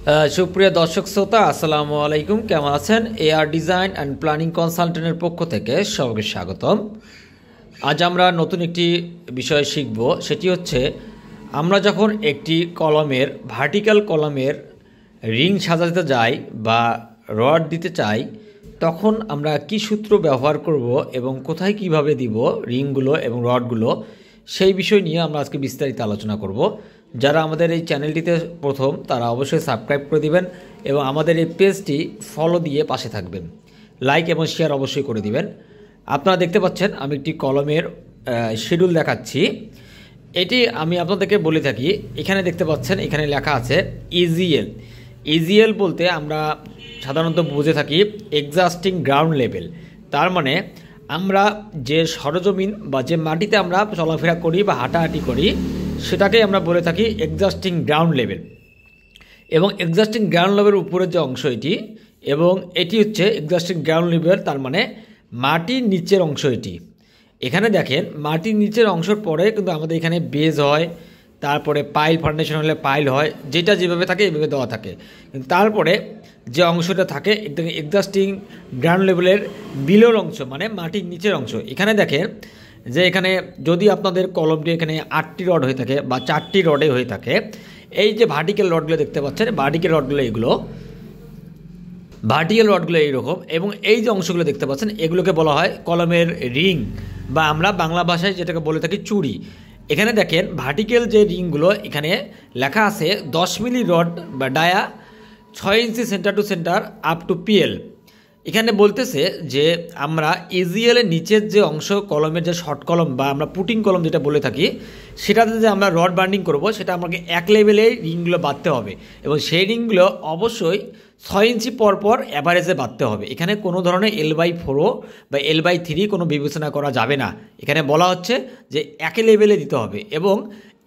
সুপ্রিয় দর্শক শ্রোতা, আসসালামু আলাইকুম। কেমন আছেন? এআর ডিজাইন অ্যান্ড প্ল্যানিং কনসালটেন্টের পক্ষ থেকে সবাইকে স্বাগতম। আজ আমরা নতুন একটি বিষয় শিখব। সেটি হচ্ছে, আমরা যখন একটি কলমের ভার্টিক্যাল কলমের রিং সাজাতে যাই বা রড দিতে চাই, তখন আমরা কি সূত্র ব্যবহার করব এবং কোথায় কিভাবে দিব রিংগুলো এবং রডগুলো, সেই বিষয় নিয়ে আমরা আজকে বিস্তারিত আলোচনা করব। যারা আমাদের এই চ্যানেলটিতে প্রথম, তারা অবশ্যই সাবস্ক্রাইব করে দিবেন এবং আমাদের এই পেজটি ফলো দিয়ে পাশে থাকবেন। লাইক এবং শেয়ার অবশ্যই করে দিবেন। আপনারা দেখতে পাচ্ছেন আমি একটি কলমের শিডিউল দেখাচ্ছি। এটি আমি আপনাদেরকে বলে থাকি, এখানে দেখতে পাচ্ছেন এখানে লেখা আছে ইজিএল। ইজিএল বলতে আমরা সাধারণত বুঝে থাকি এক্সাস্টিং গ্রাউন্ড লেভেল। তার মানে আমরা যে সরজমিন বা যে মাটিতে আমরা চলাফেরা করি বা হাঁটাহাঁটি করি, সেটাকেই আমরা বলে থাকি এক্সাস্টিং গ্রাউন্ড লেভেল। এবং এক্সাস্টিং গ্রাউন্ড লেভেলের উপরের যে অংশ এটি, এবং এটি হচ্ছে এক্সাস্টিং গ্রাউন্ড লেভেল, তার মানে মাটির নিচের অংশ এটি। এখানে দেখেন মাটির নিচের অংশের পরে কিন্তু আমাদের এখানে বেজ হয়, তারপরে পাইল, ফাউন্ডেশন হলে পাইল হয়, যেটা যেভাবে থাকে এইভাবে দেওয়া থাকে। কিন্তু তারপরে যে অংশটা থাকে এক্সাস্টিং গ্রাউন্ড লেভেলের বিলোর অংশ, মানে মাটির নিচের অংশ। এখানে দেখেন যে এখানে যদি আপনাদের কলমটি এখানে 8টি রড হয়ে থাকে বা 4টি রডে হয়ে থাকে, এই যে ভার্টিক্যাল রডগুলো দেখতে পাচ্ছেন, ভার্টিক্যাল রডগুলো এগুলো ভার্টিক্যাল রডগুলো এইরকম, এবং এই যে অংশগুলো দেখতে পাচ্ছেন এগুলোকে বলা হয় কলমের রিং, বা আমরা বাংলা ভাষায় যেটাকে বলে থাকি চুড়ি। এখানে দেখেন ভার্টিক্যাল যে রিংগুলো, এখানে লেখা আছে 10 মিলি রড বা dia, 6 inch centre to centre up to PL. এখানে বলতেছে যে আমরা ইজিএলের নিচের যে অংশ কলমের যে শর্ট কলম বা আমরা পুটিং কলম যেটা বলে থাকি, সেটাতে যে আমরা রড বান্ডিং করব, সেটা আমাকে এক লেভেলে রিংগুলো বাঁধতে হবে, এবং সেই রিংগুলো অবশ্যই 6 ইঞ্চি পর অ্যাভারেজে বাঁধতে হবে। এখানে কোনো ধরনের L/4 বা L/3 কোনো বিবেচনা করা যাবে না। এখানে বলা হচ্ছে যে একই লেভেলে দিতে হবে, এবং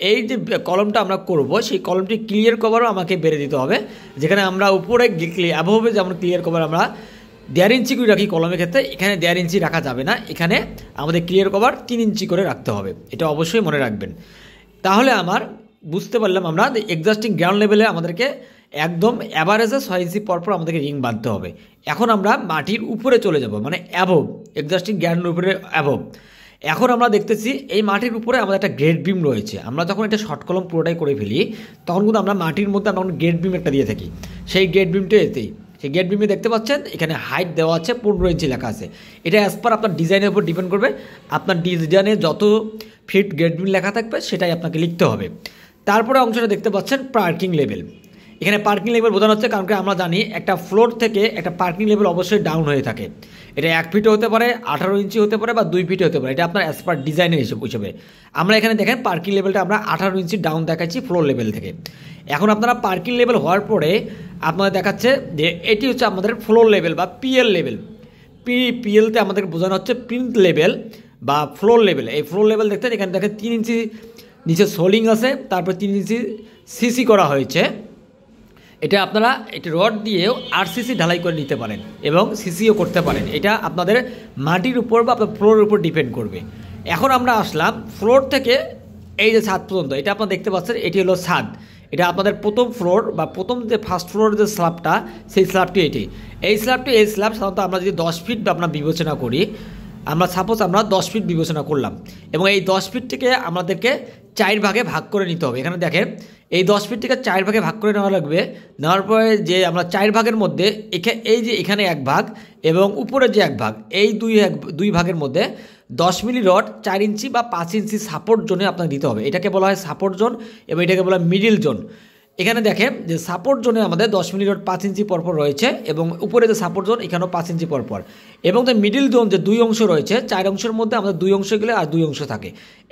এই যে কলমটা আমরা করব, সেই কলমটি ক্লিয়ার কভারও আমাকে বেড়ে দিতে হবে। যেখানে আমরা উপরে অ্যাবভে যেমন ক্লিয়ার কভার আমরা 1.5 ইঞ্চি করে রাখি কলমের ক্ষেত্রে, এখানে 1.5 ইঞ্চি রাখা যাবে না। এখানে আমাদের ক্লিয়ার কভার 3 ইঞ্চি করে রাখতে হবে। এটা অবশ্যই মনে রাখবেন। তাহলে আমার বুঝতে পারলাম আমরা এক্সাস্টিং গ্রাউন্ড লেভেলে আমাদেরকে একদম অ্যাভারেজে 6 ইঞ্চি পরপর আমাদেরকে রিং বাঁধতে হবে। এখন আমরা মাটির উপরে চলে যাব, মানে অ্যাবভ, এক্সাস্টিং গ্রাউন্ডের উপরে অ্যাবভ। এখন আমরা দেখতেছি এই মাটির উপরে আমাদের একটা গ্রেড বিম রয়েছে। আমরা যখন এটা শর্ট কলম পুরোটাই করে ফেলি, তখন কিন্তু আমরা মাটির মধ্যে আমরা গ্রেড বিম একটা দিয়ে থাকি। সেই গ্রেড বিমটা এতেই, সেই গেট বিমে দেখতে পাচ্ছেন এখানে হাইট দেওয়া আছে 15 ইঞ্চি লেখা আছে। এটা অ্যাজ পার আপনার ডিজাইনের উপর ডিপেন্ড করবে। আপনার ডিজাইনে যত ফিট গেট বিম লেখা থাকবে সেটাই আপনাকে লিখতে হবে। তারপরে অংশটা দেখতে পাচ্ছেন পার্কিং লেভেল। এখানে পার্কিং লেভেল বোঝানো হচ্ছে, কারণ আমরা জানি একটা ফ্লোর থেকে একটা পার্কিং লেভেল অবশ্যই ডাউন হয়ে থাকে। এটা 1 ফিটও হতে পারে, 18 ইঞ্চি হতে পারে, বা 2 ফিটে হতে পারে। এটা আপনার অ্যাজ পার ডিজাইনের হিসেবে আমরা এখানে দেখেন পার্কিং লেভেলটা আমরা 18 ইঞ্চি ডাউন দেখাচ্ছি ফ্লোর লেভেল থেকে। এখন আপনারা পার্কিং লেভেল হওয়ার পরে আপনাদের দেখাচ্ছে যে এটি হচ্ছে আমাদের ফ্লোর লেভেল বা পিএল লেভেল। পিএলতে আমাদের বোঝানো হচ্ছে প্রিন্ট লেভেল বা ফ্লোর লেভেল। এই ফ্লোর লেভেল দেখতে এখানে দেখেন 3 ইঞ্চি নিচে সোলিং আছে, তারপর 3 ইঞ্চি সিসি করা হয়েছে। এটা আপনারা একটি রড দিয়েও আরসিসি ঢালাই করে নিতে পারেন এবং সিসিও করতে পারেন। এটা আপনাদের মাটির উপর বা আপনার ফ্লোরের উপর ডিপেন্ড করবে। এখন আমরা আসলাম ফ্লোর থেকে এই যে ছাদ পর্যন্ত। এটা আপনারা দেখতে পাচ্ছেন, এটি হলো ছাদ। এটা আপনাদের প্রথম ফ্লোর বা প্রথম যে ফার্স্ট ফ্লোরের যে স্ল্যাবটা, সেই স্ল্যাবটি এটি। এই স্ল্যাব সাধারণত আমরা যদি 10 ফিট বা আপনার বিবেচনা করি, আমরা সাপোজ আমরা 10 ফিট বিবেচনা করলাম, এবং এই 10 ফিটটিকে আমাদেরকে 4 ভাগে ভাগ করে নিতে হবে। এখানে দেখেন এই 10 ফিটটিকে 4 ভাগে ভাগ করে নেওয়া লাগবে। নেওয়ার পরে যে আমরা 4 ভাগের মধ্যে এই যে এখানে 1 ভাগ এবং উপরে যে 1 ভাগ, এই দুই ভাগের মধ্যে 10 মিলি রড 4 ইঞ্চি বা 5 ইঞ্চি সাপোর্ট জোনে আপনাকে দিতে হবে। এটাকে বলা হয় সাপোর্ট জোন এবং এটাকে বলা হয় মিডিল জোন। এখানে দেখেন যে সাপোর্ট জোনে আমাদের 10 মিলি রড 5 ইঞ্চি পরপর রয়েছে, এবং উপরে যে সাপোর্ট জোন এখানেও 5 ইঞ্চি পরপর, এবং যে মিডিল জোন যে 2 অংশ রয়েছে, 4 অংশের মধ্যে আমাদের 2 অংশ গেলে আর 2 অংশ থাকে।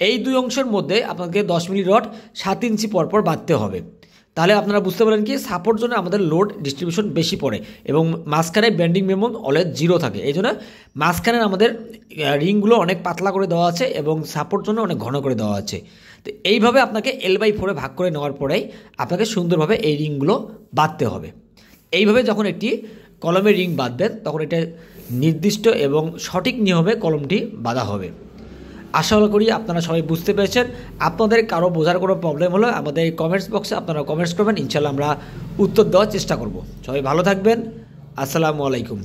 এই 2 অংশের মধ্যে আপনাকে 10 মিলি রড 7 ইঞ্চি পরপর বাঁধতে হবে। তাহলে আপনারা বুঝতে পারেন কি সাপোর্ট জোনে আমাদের লোড ডিস্ট্রিবিউশন বেশি পড়ে, এবং মাঝখানে বেন্ডিং মোমেন্ট অলওয়েজ 0 থাকে। এই জন্য মাঝখানে আমাদের রিংগুলো অনেক পাতলা করে দেওয়া আছে এবং সাপোর্ট জোনে অনেক ঘন করে দেওয়া আছে। তো এইভাবে আপনাকে L/4 ভাগ করে নেওয়ার পরেই আপনাকে সুন্দরভাবে এই রিংগুলো বাঁধতে হবে। এইভাবে যখন একটি কলমের রিং বাঁধবেন, তখন এটা নির্দিষ্ট এবং সঠিক নিয়মে কলমটি বাঁধা হবে। আশা করি আপনারা সবাই বুঝতে পেরেছেন। আপনাদের কারো বোঝার কোনো প্রবলেম হলে আমাদের এই কমেন্টস বক্সে আপনারা কমেন্টস করবেন, ইনশাল্লাহ আমরা উত্তর দেওয়ার চেষ্টা করব। সবাই ভালো থাকবেন। আসসালামু আলাইকুম।